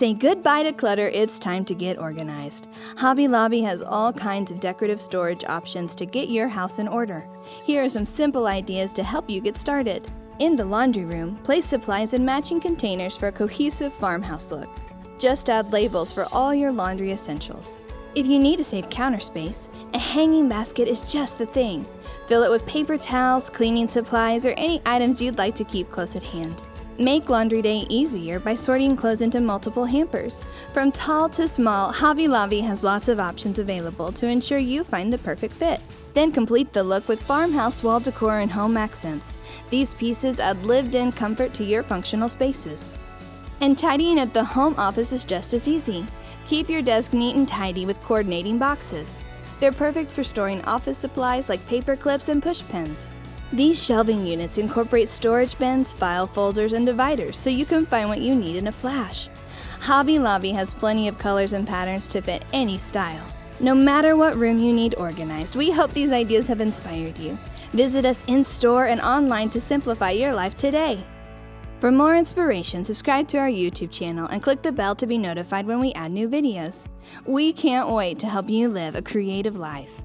Say goodbye to clutter, it's time to get organized. Hobby Lobby has all kinds of decorative storage options to get your house in order. Here are some simple ideas to help you get started. In the laundry room, place supplies in matching containers for a cohesive farmhouse look. Just add labels for all your laundry essentials. If you need to save counter space, a hanging basket is just the thing. Fill it with paper towels, cleaning supplies, or any items you'd like to keep close at hand. Make laundry day easier by sorting clothes into multiple hampers. From tall to small, Hobby Lobby has lots of options available to ensure you find the perfect fit. Then complete the look with farmhouse wall decor and home accents. These pieces add lived-in comfort to your functional spaces. And tidying up the home office is just as easy. Keep your desk neat and tidy with coordinating boxes. They're perfect for storing office supplies like paper clips and push pins. These shelving units incorporate storage bins, file folders, and dividers so you can find what you need in a flash. Hobby Lobby has plenty of colors and patterns to fit any style. No matter what room you need organized, we hope these ideas have inspired you. Visit us in-store and online to simplify your life today. For more inspiration, subscribe to our YouTube channel and click the bell to be notified when we add new videos. We can't wait to help you live a creative life.